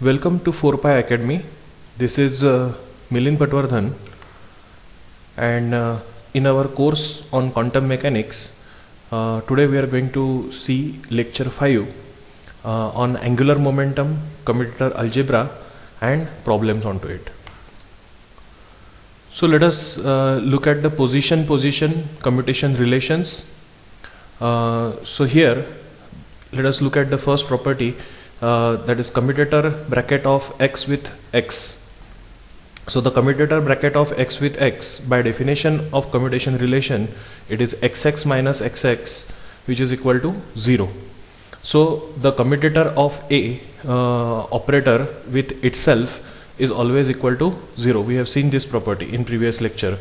Welcome to 4Pi Academy. This is Milind Patwardhan, and in our course on quantum mechanics, today we are going to see lecture 5 on angular momentum, commutator algebra and problems onto it. So let us look at the position commutation relations. So here let us look at the first property, that is commutator bracket of x with x. So the commutator bracket of x with x, by definition of commutation relation, it is xx minus xx, which is equal to 0. So the commutator of a operator with itself is always equal to 0. We have seen this property in previous lecture.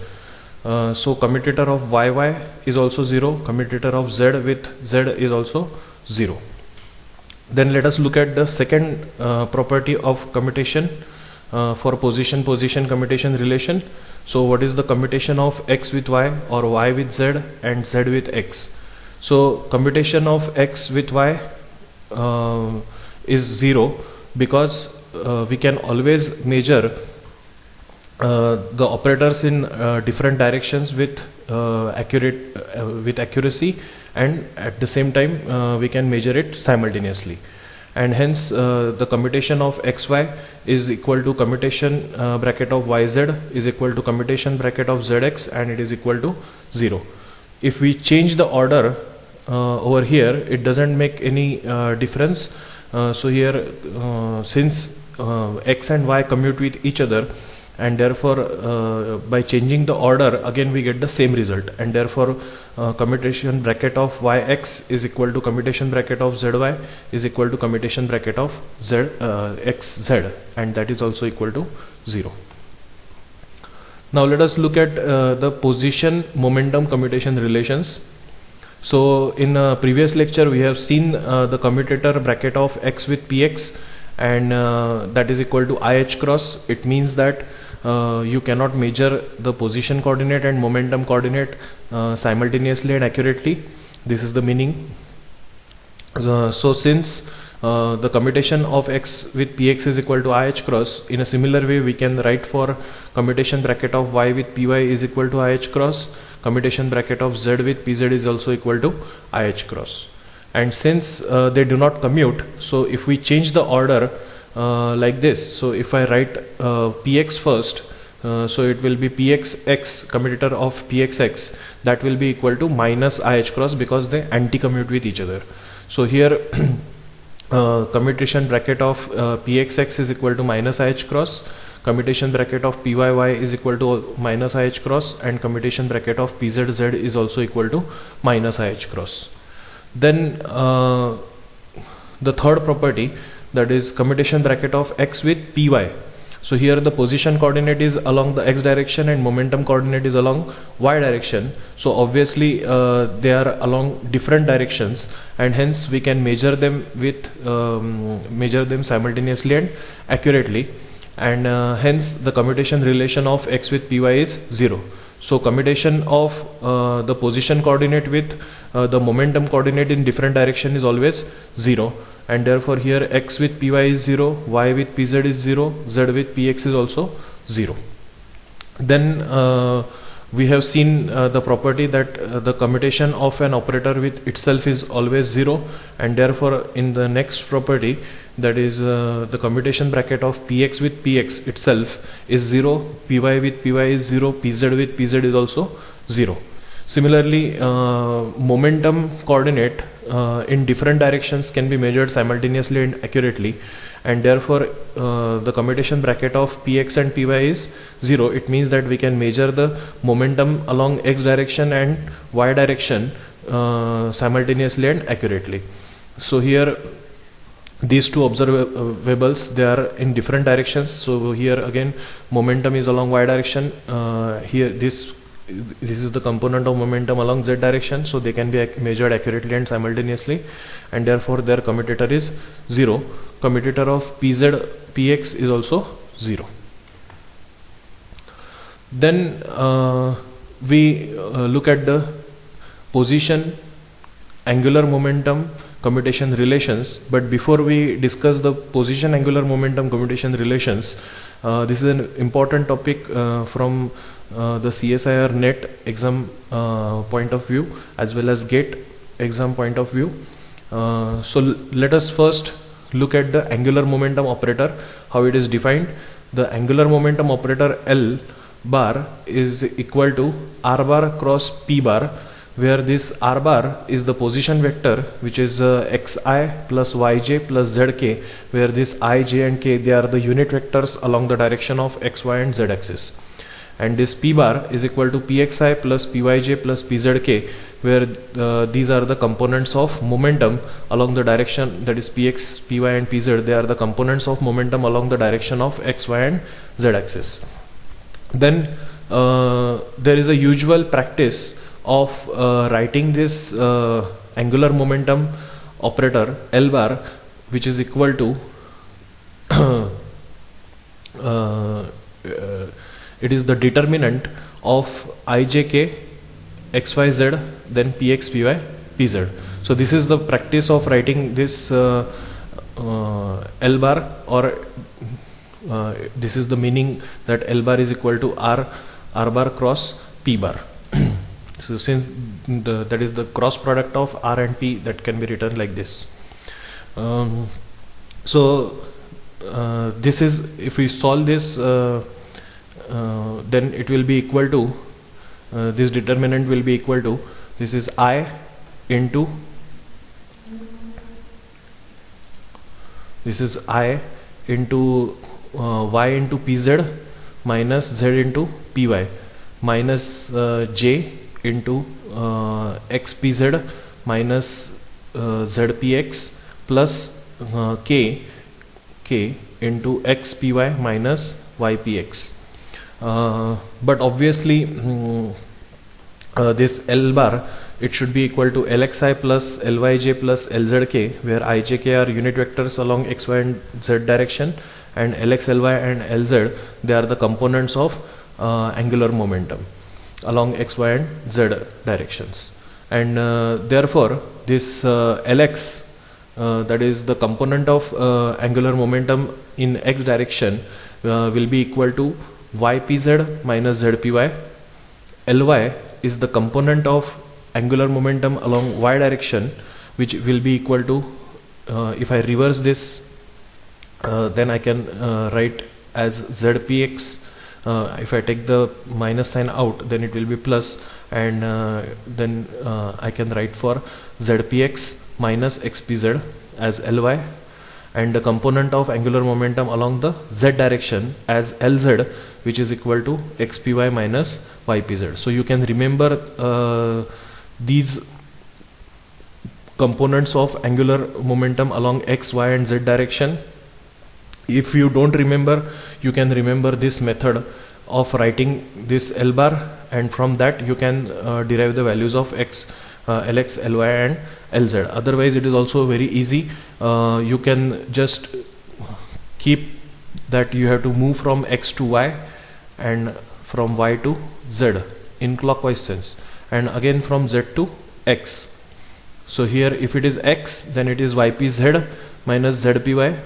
So commutator of yy is also 0, commutator of z with z is also 0. Then let us look at the second property of commutation for position commutation relation. So what is the commutation of x with y or y with z and z with x? So commutation of x with y is 0 because we can always measure the operators in different directions with accuracy, and at the same time we can measure it simultaneously, and hence the commutation of xy is equal to commutation bracket of yz is equal to commutation bracket of zx, and it is equal to 0. If we change the order over here, it doesn't make any difference. So here since x and y commute with each other, and therefore by changing the order again we get the same result, and therefore commutation bracket of yx is equal to commutation bracket of zy is equal to commutation bracket of xz, and that is also equal to 0. Now let us look at the position momentum commutation relations. So in a previous lecture we have seen the commutator bracket of x with px, and that is equal to IH cross. It means that you cannot measure the position coordinate and momentum coordinate simultaneously and accurately. This is the meaning. So since the commutation of x with px is equal to IH cross, in a similar way we can write for commutation bracket of y with py is equal to IH cross, commutation bracket of z with pz is also equal to IH cross. And since they do not commute, so if we change the order like this, so if I write px first, so it will be pxx, commutator of pxx, that will be equal to minus IH cross because they anti-commute with each other. So here commutation bracket of pxx is equal to minus IH cross, commutation bracket of pyy is equal to minus IH cross, and commutation bracket of pzz is also equal to minus IH cross. Then the third property, that is commutation bracket of x with py. So here the position coordinate is along the x direction and momentum coordinate is along y direction. So obviously they are along different directions, and hence we can measure them simultaneously and accurately, and hence the commutation relation of x with py is 0. So commutation of the position coordinate with the momentum coordinate in different direction is always 0, and therefore here x with py is 0, y with pz is 0, z with px is also 0. Then we have seen the property that the commutation of an operator with itself is always 0, and therefore in the next property, that is the commutation bracket of px with px itself is 0, py with py is 0, pz with pz is also 0. Similarly, momentum coordinate in different directions can be measured simultaneously and accurately, and therefore the commutation bracket of px and py is 0. It means that we can measure the momentum along x direction and y direction simultaneously and accurately. So here these two observables, they are in different directions. So here again momentum is along y direction, here this is the component of momentum along z direction, so they can be measured accurately and simultaneously, and therefore their commutator is 0. Commutator of px is also 0. Then we look at the position, angular momentum, commutation relations. But before we discuss the position angular momentum commutation relations, this is an important topic from the CSIR NET exam point of view, as well as GATE exam point of view. So let us first look at the angular momentum operator, how it is defined. The angular momentum operator L bar is equal to R bar cross P bar, where this R bar is the position vector, which is xi plus yj plus zk, where this I, j and k, they are the unit vectors along the direction of x, y and z axis. And this P bar is equal to pxi plus pyj plus pzk, where these are the components of momentum along the direction, that is px, py and pz. They are the components of momentum along the direction of x, y and z axis. Then there is a usual practice of writing this angular momentum operator L bar, which is equal to it is the determinant of ijk xyz, then px, py, pz. So this is the practice of writing this L bar, or this is the meaning that L bar is equal to R bar cross P bar. So since that is the cross product of R and P, that can be written like this. This is, if we solve this, then it will be equal to this determinant will be equal to, this is I into, this is I into y into pz minus z into py minus j into xpz minus zpx plus k into xpy minus ypx. But obviously this L bar, it should be equal to Lxi plus Lyj plus Lzk, where ijk are unit vectors along x, y and z direction, and Lx, Ly and Lz, they are the components of angular momentum along x, y and z directions. And therefore this Lx, that is the component of angular momentum in x direction, will be equal to ypz minus zpy. Ly is the component of angular momentum along y direction, which will be equal to, if I reverse this, then I can write as zpx. If I take the minus sign out, then it will be plus, and then I can write for zpx minus xpz as Ly, and the component of angular momentum along the z direction as Lz, which is equal to xpy minus ypz. So you can remember these components of angular momentum along x, y and z direction. If you don't remember, you can remember this method of writing this L bar, and from that you can derive the values of x, Lx, Ly and Lz. Otherwise it is also very easy. You can just keep that you have to move from x to y and from y to z in clockwise sense, and again from z to x. So here if it is x, then it is ypz minus zpy.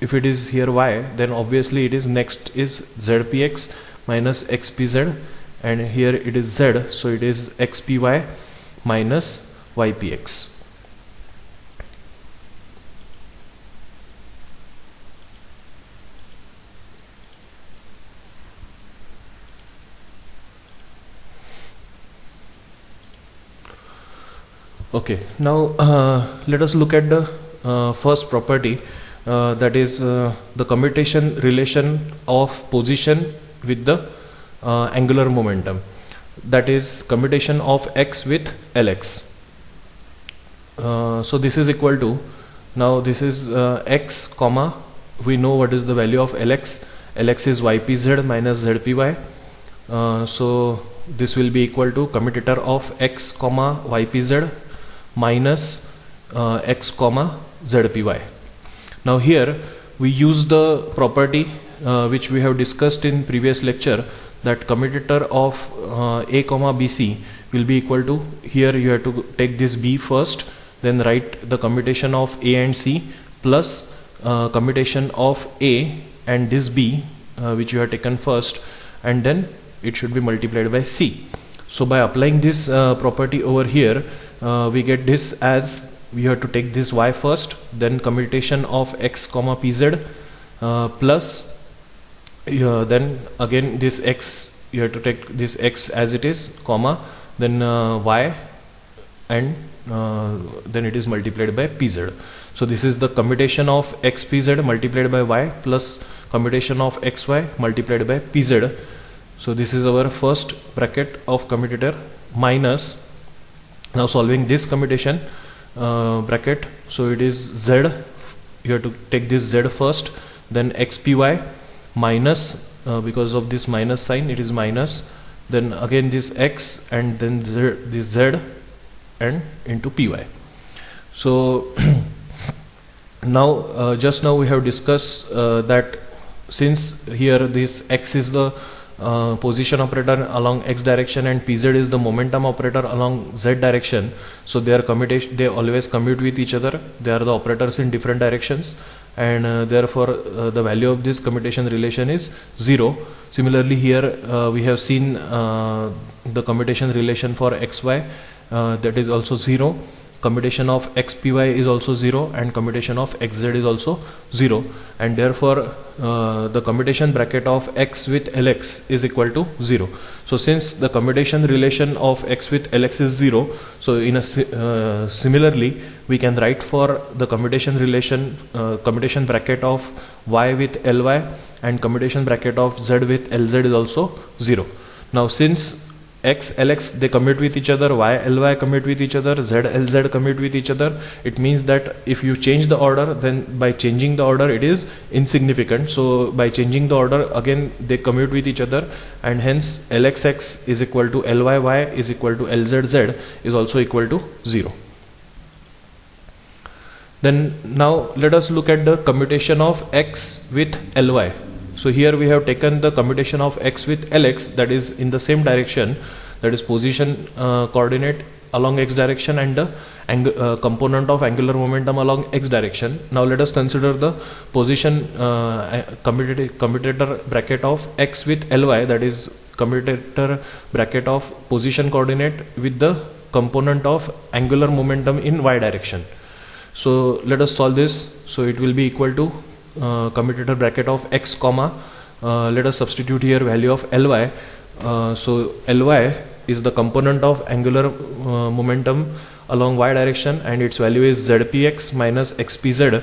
If it is here y, then obviously it is next is zpx minus xpz, and here it is z, so it is xpy minus ypx. Okay, now let us look at the first property, that is the commutation relation of position with the angular momentum, that is commutation of x with Lx. So this is equal to, now this is x comma, we know what is the value of Lx. Lx is ypz minus zpy. So this will be equal to commutator of x comma ypz minus x comma zpy. Now here we use the property which we have discussed in previous lecture, that commutator of a comma bc will be equal to, here you have to take this b first, then write the commutation of A and C plus commutation of A and this B which you have taken first, and then it should be multiplied by C. So by applying this property over here, we get this as, we have to take this y first, then commutation of x comma pz plus then again this x, you have to take this x as it is, comma, then y, and then it is multiplied by pz. So this is the commutation of x pz multiplied by y plus commutation of xy multiplied by pz. So this is our first bracket of commutator minus, now solving this commutation bracket, so it is z, you have to take this z first, then xpy minus, because of this minus sign it is minus, then again this x, and then this z, and into py. So now just now we have discussed that since here this x is the position operator along x direction and pz is the momentum operator along z direction, so they are commutation, they always commute with each other, they are the operators in different directions, and therefore the value of this commutation relation is 0. Similarly here we have seen the commutation relation for xy, that is also 0, commutation of xpy is also 0, and commutation of xz is also 0, and therefore the commutation bracket of x with Lx is equal to 0. So since the commutation relation of x with Lx is 0, so in a similarly we can write for the commutation relation, commutation bracket of y with Ly, and commutation bracket of z with Lz is also 0. Now since x Lx they commute with each other, y Ly commute with each other, z Lz commute with each other, it means that if you change the order, then by changing the order it is insignificant. So by changing the order again they commute with each other, and hence Lxx is equal to Lyy is equal to Lzz is also equal to 0. Then now let us look at the commutation of x with Ly. So here we have taken the commutation of x with Lx, that is in the same direction, that is position coordinate along x direction and the component of angular momentum along x direction. Now let us consider the position commutator bracket of x with Ly, that is commutator bracket of position coordinate with the component of angular momentum in y direction. So let us solve this. So it will be equal to commutator bracket of x comma, let us substitute here value of Ly. So Ly is the component of angular momentum along y direction, and its value is zpx minus xpz.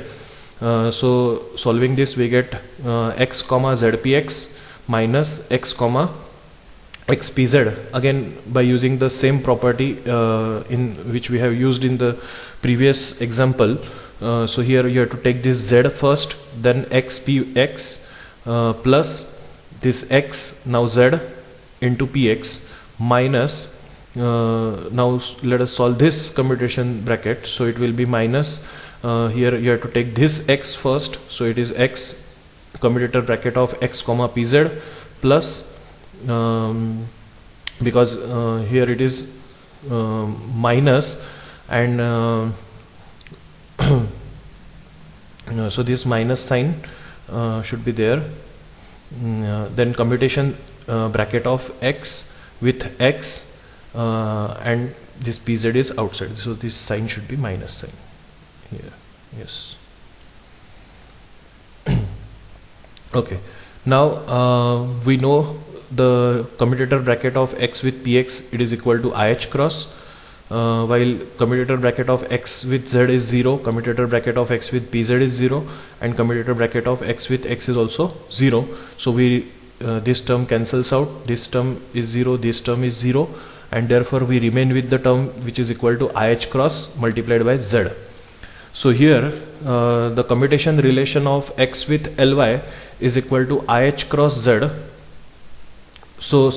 So solving this we get x comma zpx minus x comma xpz, again by using the same property in which we have used in the previous example. So here you have to take this z first, then xpx plus this x, now z into px minus, now let us solve this commutation bracket. So it will be minus, here you have to take this x first, so it is x commutator bracket of x comma pz plus, because here it is minus, and so this minus sign should be there, then commutation bracket of x with x, and this pz is outside, so this sign should be minus sign here. Yes. Okay, now we know the commutator bracket of x with px, it is equal to IH cross, while commutator bracket of x with z is 0, commutator bracket of x with pz is 0, and commutator bracket of x with x is also 0. So we this term cancels out, this term is 0, this term is 0, and therefore we remain with the term which is equal to IH cross multiplied by z. So here the commutation relation of x with Ly is equal to IH cross z. So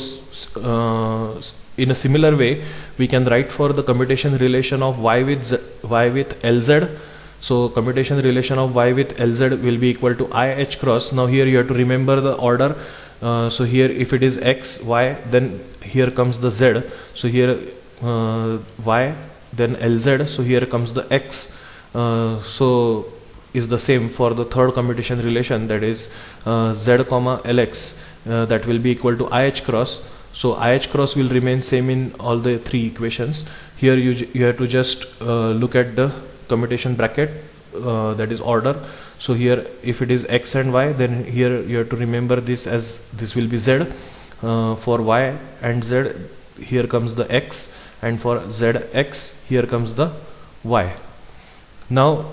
in a similar way we can write for the commutation relation of y with Lz. So commutation relation of y with Lz will be equal to IH cross. Now here you have to remember the order. So here if it is x, y, then here comes the z. So here y, then LZ. So here comes the X. So is the same for the third commutation relation, that is Z comma Lx, that will be equal to IH cross. So IH cross will remain same in all the three equations. Here you have to just look at the commutation bracket, that is order. So here if it is X and Y, then here you have to remember this as this will be Z. For Y and Z, here comes the X, and for ZX, here comes the Y. Now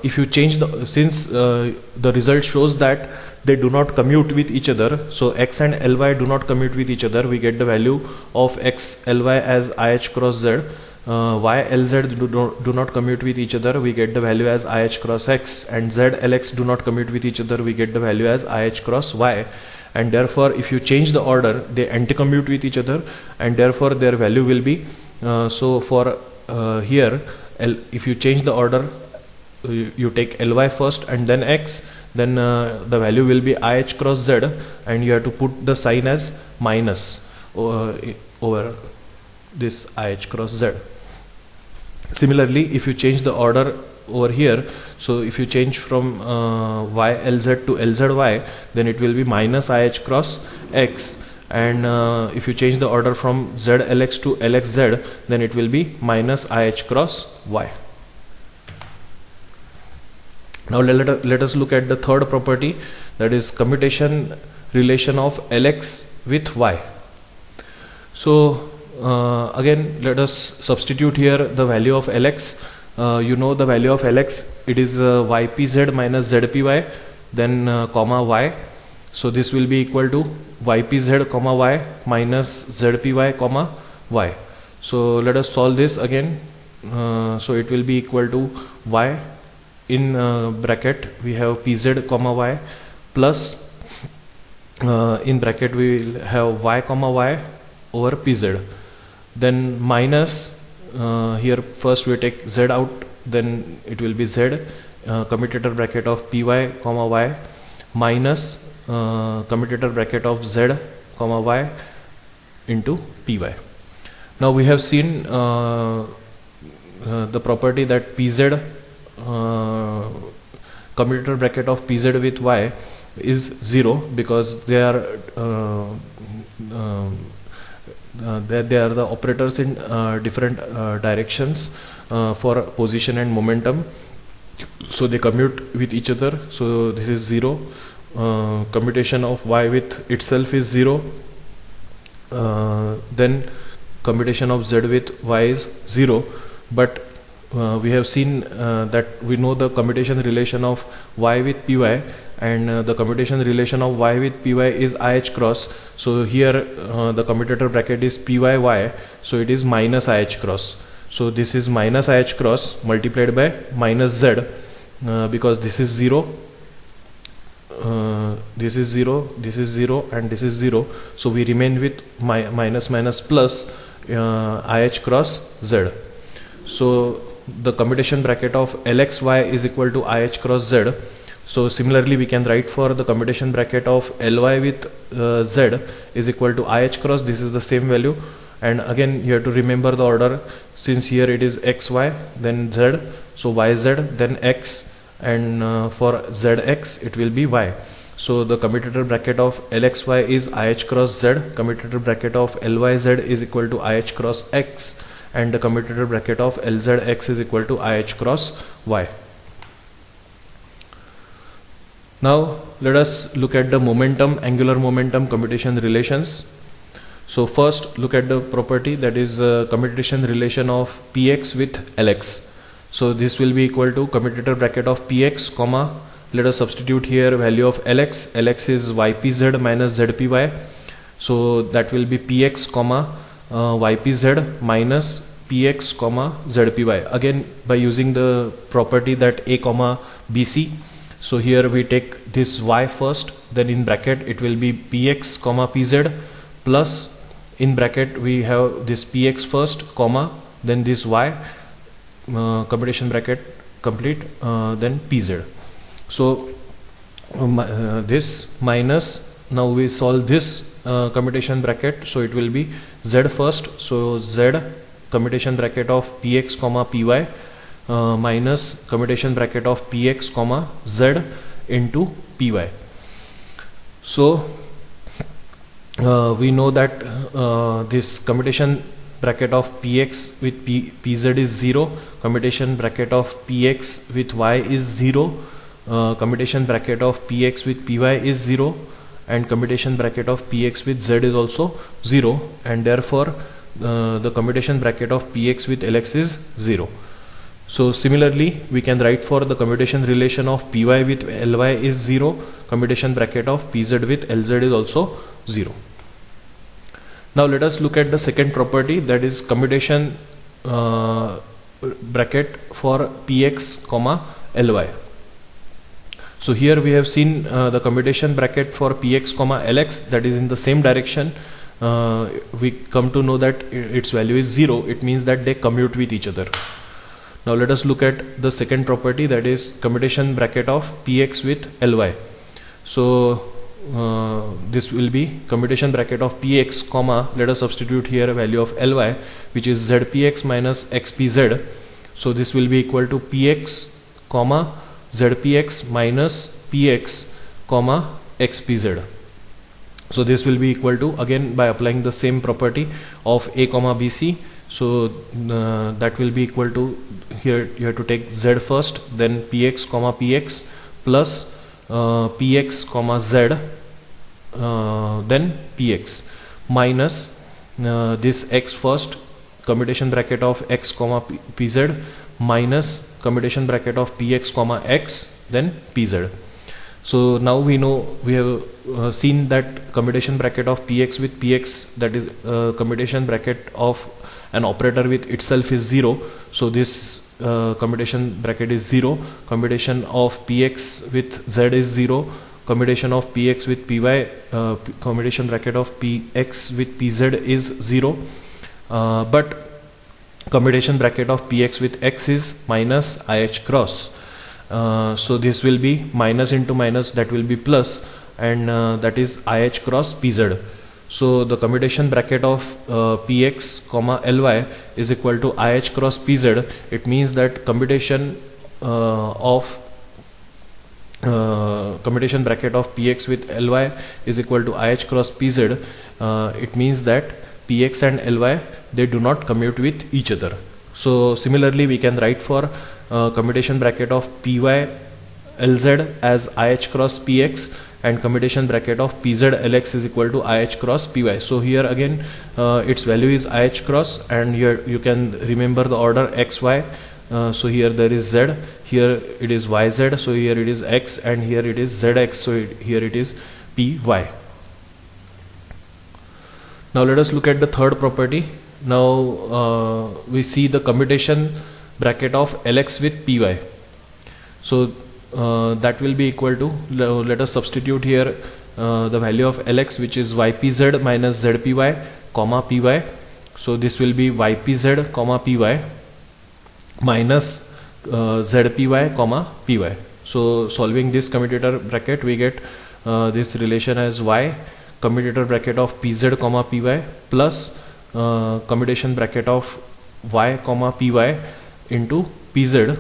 if you change the, since the result shows that they do not commute with each other, so X and Ly do not commute with each other, we get the value of X Ly as IH cross Z. Y Lz do not commute with each other, we get the value as IH cross X, and Z Lx do not commute with each other, we get the value as IH cross Y. And therefore if you change the order, they anti-commute with each other, and therefore their value will be so for here if you change the order, you take Ly first and then X, then the value will be IH cross Z, and you have to put the sign as minus over this IH cross Z. Similarly, if you change the order over here, so if you change from YLZ to LZY, then it will be minus IH cross X, and if you change the order from ZLX to LXZ, then it will be minus IH cross Y. Now let us look at the third property, that is commutation relation of Lx with Y. So again let us substitute here the value of Lx. You know the value of Lx, it is ypz minus zpy, then comma y. So this will be equal to ypz comma y minus zpy comma y. So let us solve this again. So it will be equal to y in bracket we have pz comma y plus in bracket we will have y comma y over pz, then minus here first we take z out, then it will be z commutator bracket of py comma y minus commutator bracket of z comma y into py. Now we have seen the property that pz commutator bracket of pz with y is 0 because they are they are the operators in different directions for position and momentum, so they commute with each other. So this is 0. Commutation of y with itself is 0. Then commutation of z with y is 0, but we have seen that we know the commutation relation of y with py, and the commutation relation of y with py is IH cross. So here the commutator bracket is pyy, so it is minus IH cross. So this is minus IH cross multiplied by minus z, because this is 0, this is 0, this is 0, and this is 0. So we remain with minus minus plus IH cross z. So the commutation bracket of Lxy is equal to IH cross z. So similarly we can write for the commutation bracket of Ly with z is equal to IH cross. This is the same value, and again you have to remember the order, since here it is xy then z, so yz then x, and for zx it will be y. So the commutator bracket of Lxy is IH cross z, commutator bracket of Lyz is equal to IH cross x, and the commutator bracket of Lzx is equal to IH cross y. Now let us look at the momentum, angular momentum commutation relations. So first look at the property, that is commutation relation of px with Lx. So this will be equal to commutator bracket of px comma, let us substitute here value of Lx. Lx is ypz minus zpy, so that will be px comma ypz minus px comma zpy, again by using the property that a comma bc. So here we take this y first, then in bracket it will be px comma pz plus in bracket we have this px first comma then this y, commutation bracket complete, then pz. So this minus, now we solve this commutation bracket, so it will be z first, so z commutation bracket of px comma py minus commutation bracket of px comma z into py. So we know that this commutation bracket of px with pz is 0, commutation bracket of px with y is 0, commutation bracket of px with py is 0, and commutation bracket of px with z is also 0, and therefore the commutation bracket of px with lx is 0. So similarly we can write for the commutation relation of py with ly is 0, commutation bracket of pz with lz is also 0. Now let us look at the second property, that is commutation bracket for px comma ly. So here we have seen the commutation bracket for px comma lx, that is in the same direction. We come to know that its value is 0. It means that they commute with each other. Now let us look at the second property, that is commutation bracket of px with ly. So this will be commutation bracket of px comma, let us substitute here a value of ly, which is zpx minus xpz. So this will be equal to px comma zpx minus px comma xpz. So this will be equal to, again by applying the same property of a comma bc, so that will be equal to, here you have to take z first, then px comma px plus px comma z, then px minus this x first, commutation bracket of x comma pz minus commutation bracket of px comma x, then pz. So now we know, we have seen that commutation bracket of px with px, that is commutation bracket of an operator with itself is 0. So this commutation bracket is 0, commutation of px with z is 0, commutation of px with py, commutation bracket of px with pz is 0, but commutation bracket of px with x is minus ih cross. So this will be minus into minus, that will be plus, and that is ih cross pz. So the commutation bracket of px comma ly is equal to ih cross pz. It means that commutation of commutation bracket of px with ly is equal to ih cross pz. It means that px and ly, they do not commute with each other. So similarly we can write for commutation bracket of py lz as ih cross px, and commutation bracket of pz lx is equal to ih cross py. So here again its value is ih cross, and here you can remember the order xy. So here there is z, here it is yz, so here it is x, and here it is zx, so here it is py. Now let us look at the third property. Now we see the commutation bracket of lx with py. So that will be equal to, let us substitute here the value of lx, which is ypz minus zpy comma py. So this will be ypz comma py minus zpy comma py. So solving this commutator bracket, we get this relation as y commutator bracket of pz comma py plus commutation bracket of y comma py into pz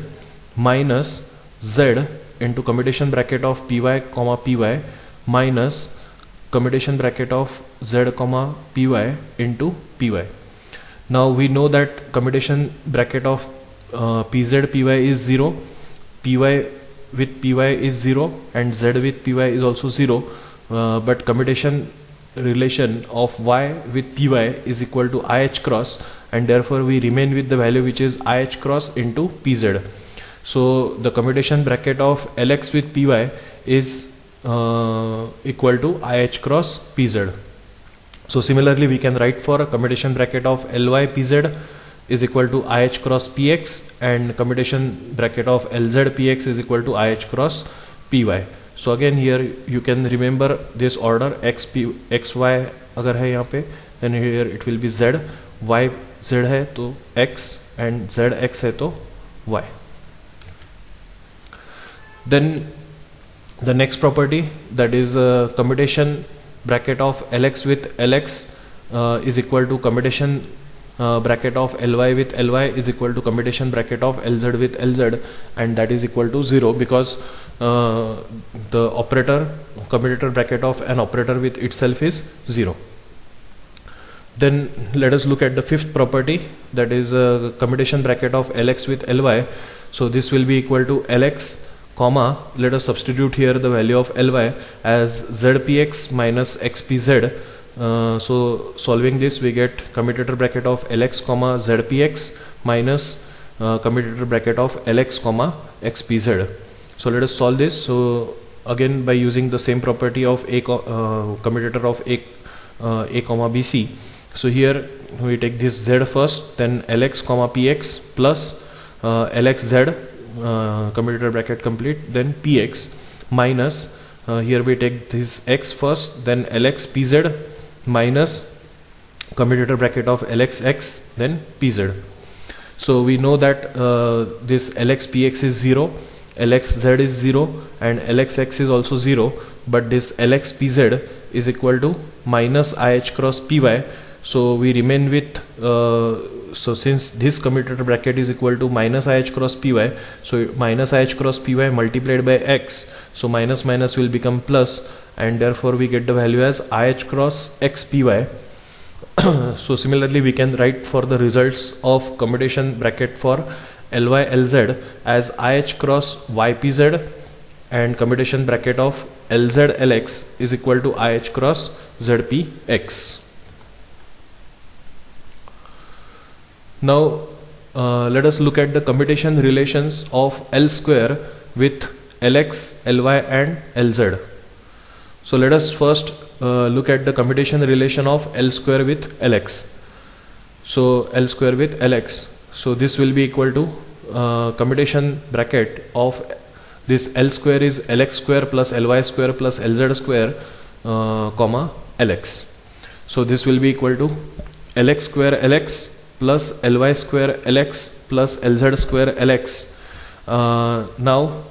minus z into commutation bracket of py comma py minus commutation bracket of z comma py into py. Now we know that commutation bracket of pz py is 0, py with py is 0, and z with py is also 0, but commutation relation of y with py is equal to ih cross, and therefore we remain with the value which is ih cross into pz. So the commutation bracket of lx with py is equal to ih cross pz. So similarly we can write for a commutation bracket of ly pz is equal to ih cross px, and commutation bracket of lz px is equal to ih cross py. So again here you can remember this order, xy अगर है यहाँ पे, then here it will be z, y z है तो x, and z x है तो y. Then the next property, that is commutation bracket of lx with lx is equal to commutation bracket of Ly with Ly is equal to commutation bracket of Lz with Lz, and that is equal to 0 because the operator commutator bracket of an operator with itself is 0. Then let us look at the fifth property, that is commutation bracket of Lx with Ly. So this will be equal to Lx comma, let us substitute here the value of Ly as Zpx minus Xpz. So solving this we get commutator bracket of Lx comma Zpx minus commutator bracket of Lx comma Xpz. So let us solve this. So again by using the same property of commutator of a comma bc. So here we take this z first, then Lx comma px plus Lxz commutator bracket complete, then px minus here we take this x first, then Lx pz minus commutator bracket of Lxx, then pz. So we know that this Lx px is 0, Lxz is 0, and Lxx is also 0, but this Lx pz is equal to minus IH cross py. So we remain with so since this commutator bracket is equal to minus IH cross py, so minus IH cross py multiplied by x, so minus minus will become plus, and therefore we get the value as IH cross xpy. So similarly we can write for the results of commutation bracket for Ly Lz as IH cross ypz, and commutation bracket of Lz Lx is equal to IH cross zpx. Now let us look at the commutation relations of L square with Lx, Ly and Lz. So let us first look at the commutation relation of L square with Lx. So L square with Lx. So this will be equal to commutation bracket of this L square is Lx square plus Ly square plus Lz square comma Lx. So this will be equal to Lx square Lx plus Ly square Lx plus Lz square Lx. Now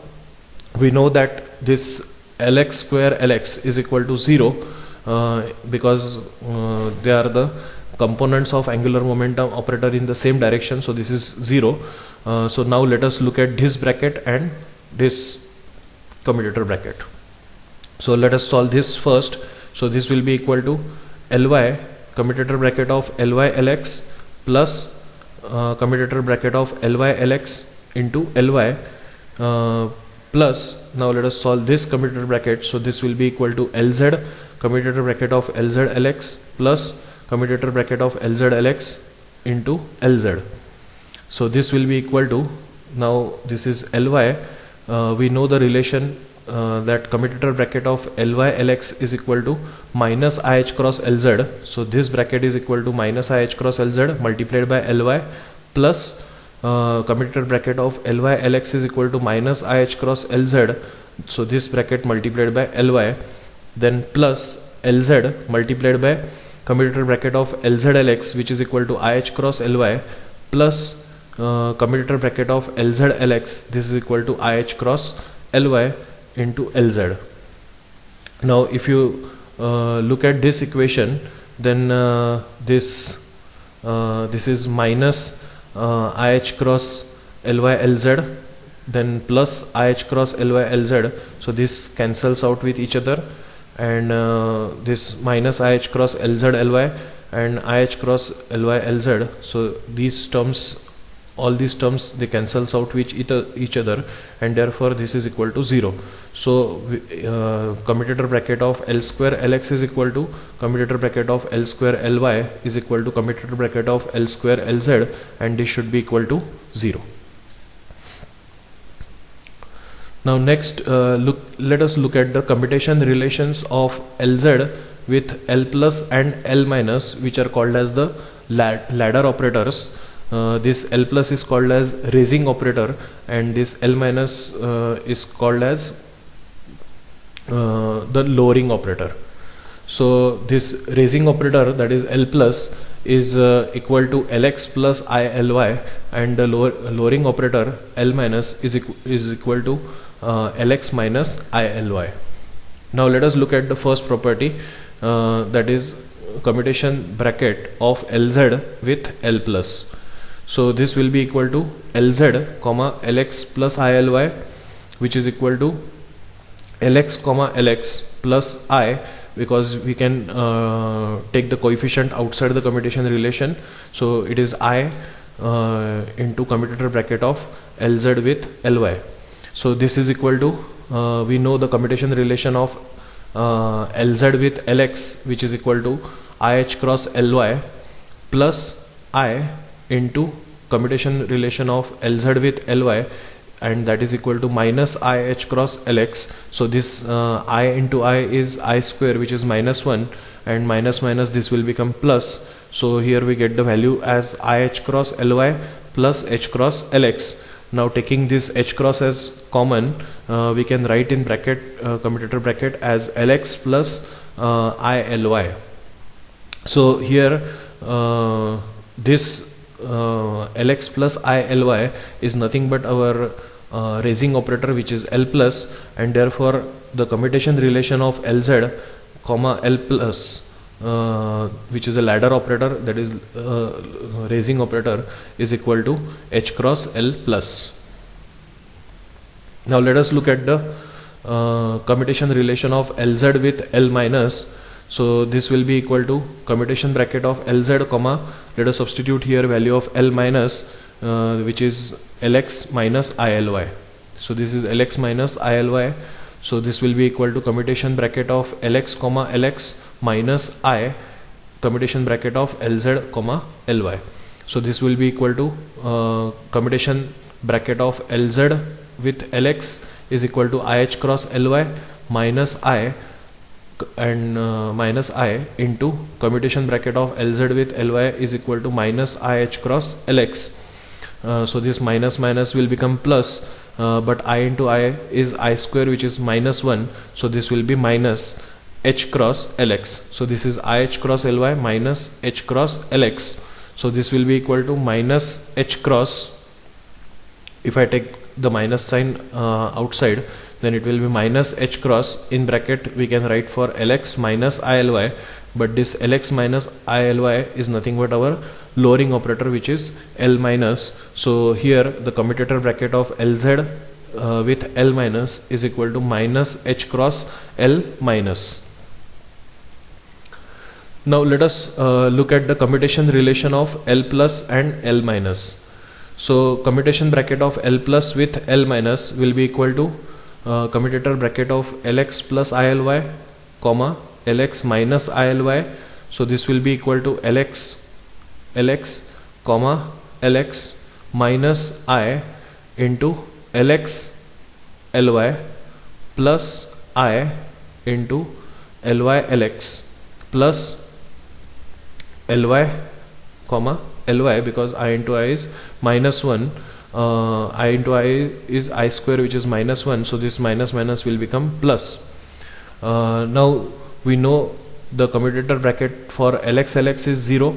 we know that this Lx square Lx is equal to 0 because they are the components of angular momentum operator in the same direction, so this is 0. So now let us look at this bracket and this commutator bracket. So let us solve this first. So this will be equal to Ly commutator bracket of Ly Lx plus commutator bracket of Ly Lx into Ly plus, now let us solve this commutator bracket. So this will be equal to Lz commutator bracket of Lz Lx plus commutator bracket of Lz Lx into Lz. So this will be equal to, now this is Ly, we know the relation that commutator bracket of Ly Lx is equal to minus IH cross Lz. So this bracket is equal to minus IH cross Lz multiplied by Ly plus commutator bracket of Ly Lx is equal to minus IH cross Lz. So this bracket multiplied by Ly, then plus Lz multiplied by commutator bracket of Lz Lx, which is equal to IH cross Ly plus commutator bracket of Lz Lx, this is equal to IH cross Ly into Lz. Now if you look at this equation, then this is minus IH cross Ly Lz, then plus IH cross Ly Lz, so this cancels out with each other, and this minus IH cross Lz Ly and IH cross Ly Lz, so these terms, all these terms, they cancels out with each other, and therefore this is equal to 0. So commutator bracket of L square Lx is equal to commutator bracket of L square Ly is equal to commutator bracket of L square Lz, and this should be equal to 0. Now next let us look at the commutation relations of Lz with L plus and L minus, which are called as the ladder operators. This L plus is called as raising operator, and this L minus is called as the lowering operator. So this raising operator, that is L plus, is equal to Lx plus Ily, and the lowering operator L minus is equal to Lx minus Ily. Now let us look at the first property, that is commutation bracket of Lz with L plus. So this will be equal to Lz comma Lx plus ILy, which is equal to Lx comma Lx plus I, because we can take the coefficient outside the commutation relation. So it is I into commutator bracket of Lz with Ly. So this is equal to, we know the commutation relation of Lz with Lx, which is equal to IH cross Ly plus I into commutation relation of Lz with Ly, and that is equal to minus IH cross Lx. So this I into I is I square, which is minus 1, and minus minus this will become plus. So here we get the value as IH cross Ly plus H cross Lx. Now taking this H cross as common, we can write in bracket, commutator bracket, as Lx plus ILy. So here this Lx plus ILy is nothing but our raising operator, which is L plus, and therefore the commutation relation of Lz comma L plus, which is a ladder operator, that is raising operator, is equal to H cross L plus. Now let us look at the commutation relation of Lz with L minus. So this will be equal to commutation bracket of Lz comma, let us substitute here value of L minus, which is Lx minus ILy. So this is Lx minus ILy. So this will be equal to commutation bracket of Lx comma Lx minus I, commutation bracket of Lz comma Ly. So this will be equal to commutation bracket of Lz with Lx is equal to IH cross Ly minus I, and minus I into commutation bracket of Lz with Ly is equal to minus IH cross Lx. So this minus minus will become plus, but I into I is I square, which is minus 1. So this will be minus H cross Lx. So this is IH cross Ly minus H cross Lx. So this will be equal to minus H cross. If I take the minus sign outside, then it will be minus H cross, in bracket we can write for Lx minus ILy, but this Lx minus ILy is nothing but our lowering operator, which is L minus. So here the commutator bracket of Lz with L minus is equal to minus H cross L minus. Now let us look at the commutation relation of L plus and L minus. So commutation bracket of L plus with L minus will be equal to commutator bracket of Lx plus ILy comma Lx minus ILy. So this will be equal to Lx comma Lx minus I into Lx Ly plus I into Ly Lx plus Ly comma Ly, because I into I is minus 1, I into I is I square, which is minus 1. So this minus minus will become plus. Now we know the commutator bracket for Lx is 0.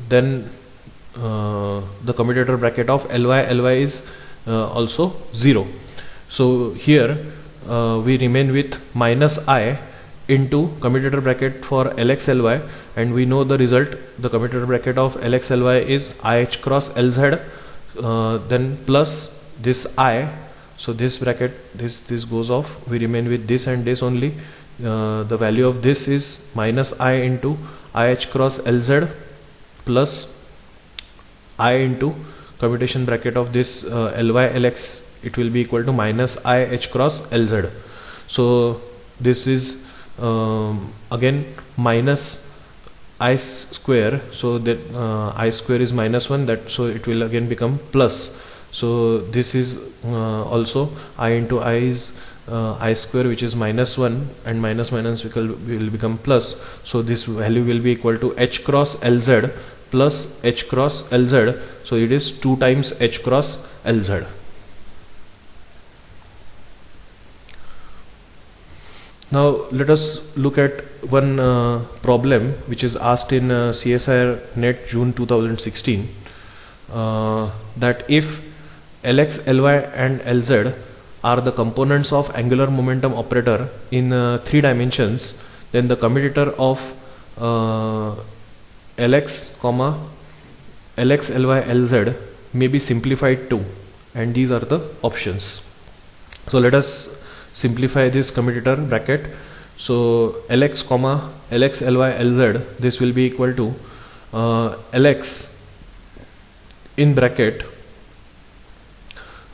Then the commutator bracket of Ly is also 0. So here we remain with minus I into commutator bracket for Lx Ly, and we know the result. The commutator bracket of Lx Ly is IH cross Lz, then plus this I. So this bracket, this goes off, we remain with this and this only. The value of this is minus I into IH cross Lz plus I into commutation bracket of this Ly Lx, it will be equal to minus IH cross Lz. So this is again minus I square, so that I square is minus 1, that so it will again become plus. So this is also I into I is I square, which is minus 1, and minus minus will become plus. So this value will be equal to H cross Lz plus H cross Lz. So it is 2 times H cross Lz. Now let us look at one problem which is asked in CSIR NET June 2016, that if Lx, Ly and Lz are the components of angular momentum operator in 3 dimensions, then the commutator of Lx comma Lx Ly Lz may be simplified too, and these are the options. So let us simplify this commutator bracket. So Lx comma Lx Ly Lz, this will be equal to Lx in bracket,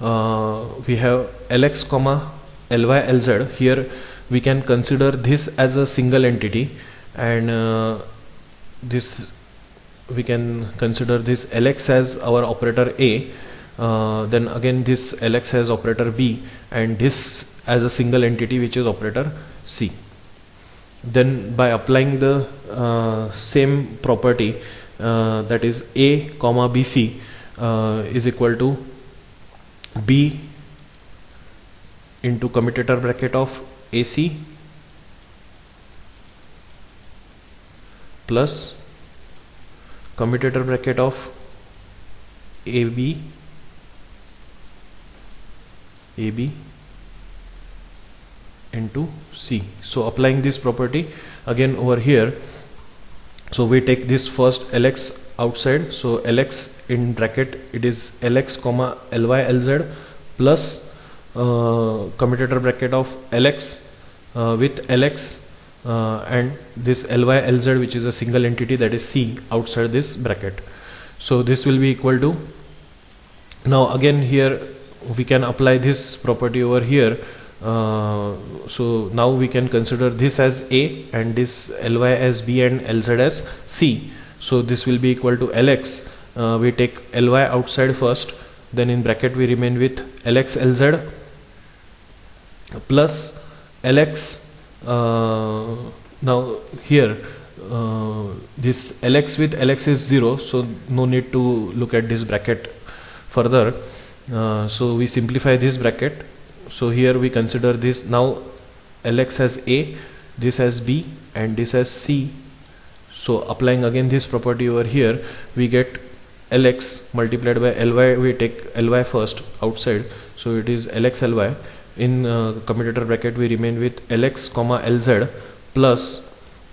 we have Lx comma Ly Lz. Here we can consider this as a single entity, and this we can consider this Lx as our operator A, then again this Lx as operator B, and this as a single entity which is operator C. Then by applying the same property, that is A comma BC is equal to B into commutator bracket of AC plus commutator bracket of AB into C. So applying this property again over here, so we take this first Lx outside, so Lx in bracket, it is Lx comma Ly Lz plus commutator bracket of Lx with Lx and this Ly Lz, which is a single entity, that is C, outside this bracket. So this will be equal to, now again here we can apply this property over here. So now we can consider this as A and this Ly as B and Lz as C. So this will be equal to Lx. We take Ly outside first, then in bracket we remain with Lx Lz plus Lx. Now here this Lx with Lx is 0, so no need to look at this bracket further. So we simplify this bracket. So here we consider this now Lx as A, this as B and this as C. So applying again this property over here, we get Lx multiplied by Ly. We take Ly first outside, so it is Lx Ly. In commutator bracket we remain with Lx comma Lz plus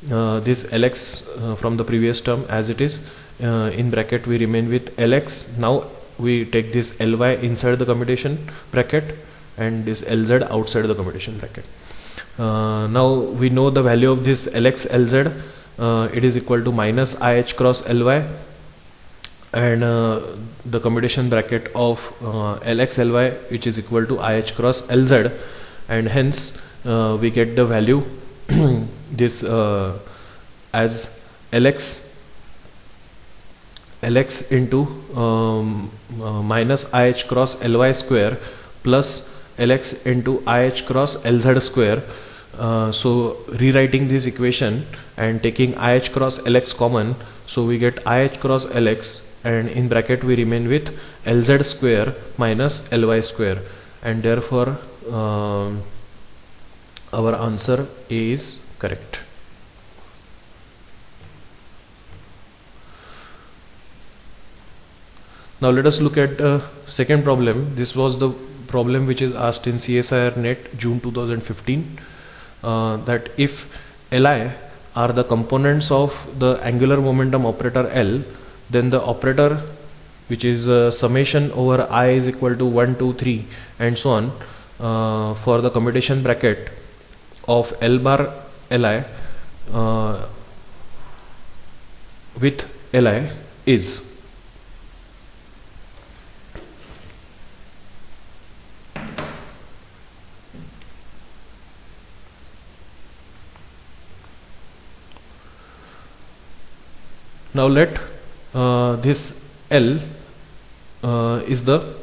this Lx from the previous term as it is. In bracket we remain with Lx. Now we take this Ly inside the commutation bracket and this Lz outside the commutation bracket. Now we know the value of this Lx Lz. It is equal to minus IH cross Ly, and the commutation bracket of Lx Ly, which is equal to IH cross Lz, and hence we get the value this as Lx into minus IH cross Ly square plus Lx into IH cross Lz square. So rewriting this equation and taking IH cross Lx common, so we get IH cross Lx, and in bracket we remain with Lz square minus Ly square, and therefore our answer A is correct. Now let us look at second problem. This was the problem which is asked in CSIR NET June 2015, that if Li are the components of the angular momentum operator L, then the operator, which is summation over I is equal to 1, 2, 3 and so on, for the commutation bracket of L bar Li with Li is. Now let this L is the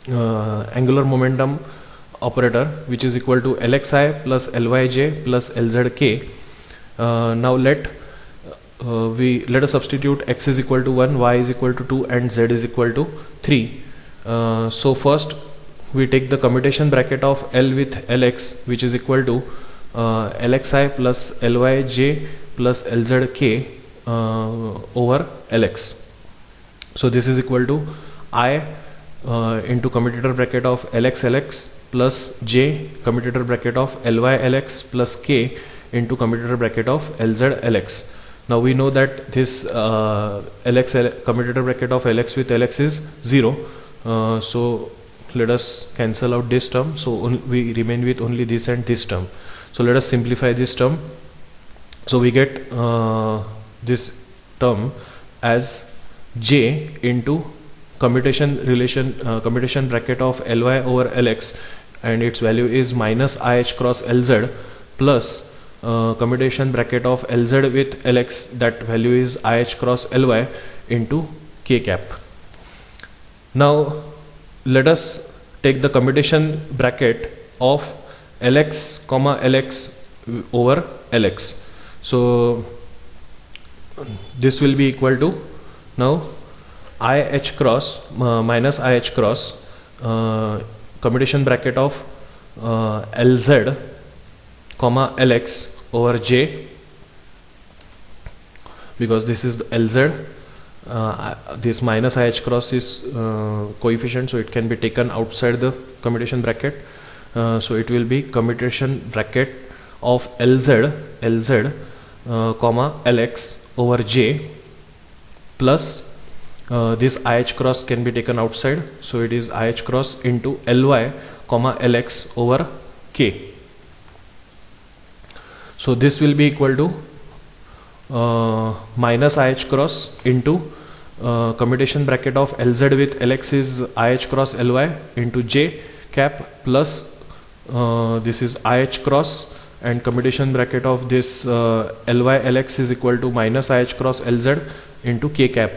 angular momentum operator, which is equal to Lxi plus Lyj plus Lzk. Now let us substitute x is equal to 1, y is equal to 2 and z is equal to 3. So first we take the commutation bracket of L with Lx, which is equal to Lxi plus Lyj plus Lzk over Lx. So this is equal to I into commutator bracket of Lx plus j commutator bracket of Ly Lx plus k into commutator bracket of Lz Lx. Now we know that this commutator bracket of Lx with Lx is 0. So let us cancel out this term. So we remain with only this and this term. So let us simplify this term. So we get this term as J into commutation bracket of Ly over Lx, and its value is minus IH cross Lz plus commutation bracket of Lz with Lx, that value is IH cross Ly into K cap. Now let us take the commutation bracket of Lx comma Lx over Lx. So this will be equal to now IH cross minus IH cross commutation bracket of Lz comma Lx over J, because this is the Lz. This minus IH cross is coefficient, so it can be taken outside the commutation bracket. So it will be commutation bracket of Lz comma Lx over J plus this IH cross can be taken outside, so it is IH cross into Ly comma Lx over K. So this will be equal to minus IH cross into commutation bracket of Lz with Lx is IH cross Ly into J cap plus this is IH cross, and commutation bracket of this Ly Lx is equal to minus IH cross Lz into K cap.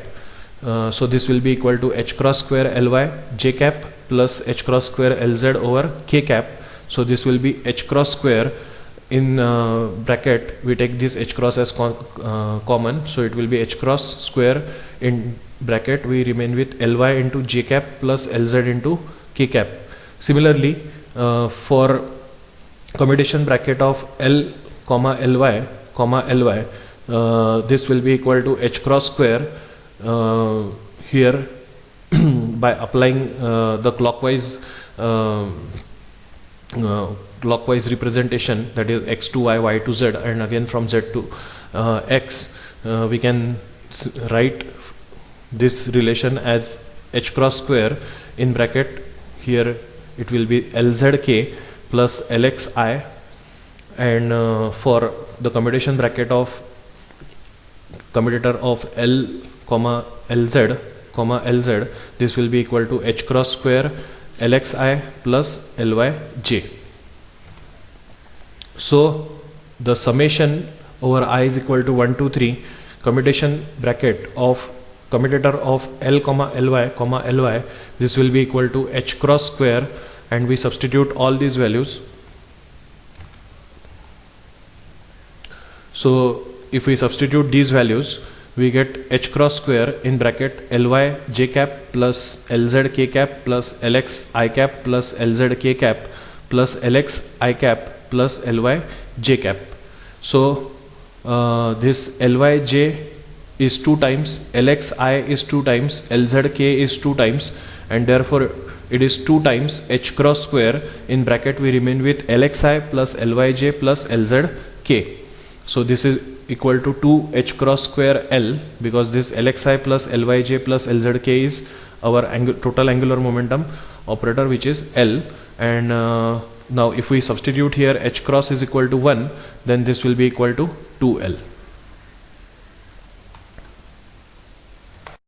So this will be equal to H cross square Ly J cap plus H cross square Lz over K cap. So this will be H cross square. In bracket we take this H cross as common, so it will be H cross square. In bracket we remain with Ly into J cap plus Lz into K cap. Similarly for commutation bracket of L comma Ly comma Ly, this will be equal to H cross square here by applying the clockwise representation, that is x to y, y to z, and again from z to x, we can write this relation as H cross square. In bracket here it will be Lzk plus Lxi, and for the commutation bracket of commutator of L comma Lz comma Lz, this will be equal to H cross square Lxi plus Lyj. So the summation over I is equal to 1 2 3 commutation bracket of commutator of L comma Ly comma Ly, this will be equal to H cross square, and we substitute all these values. So if we substitute these values, we get H cross square in bracket Ly J cap plus Lz K cap plus Lx I cap plus Lz K cap plus Lx I cap plus Ly J cap. So this Lyj is 2 times, Lxi is 2 times, Lzk is 2 times, and therefore it is 2 times H cross square. In bracket we remain with Lxi plus Lyj plus Lzk. So this is equal to 2 H cross square L, because this Lxi plus Lyj plus Lzk is our total angular momentum operator, which is L. And now if we substitute here H cross is equal to 1, then this will be equal to 2L.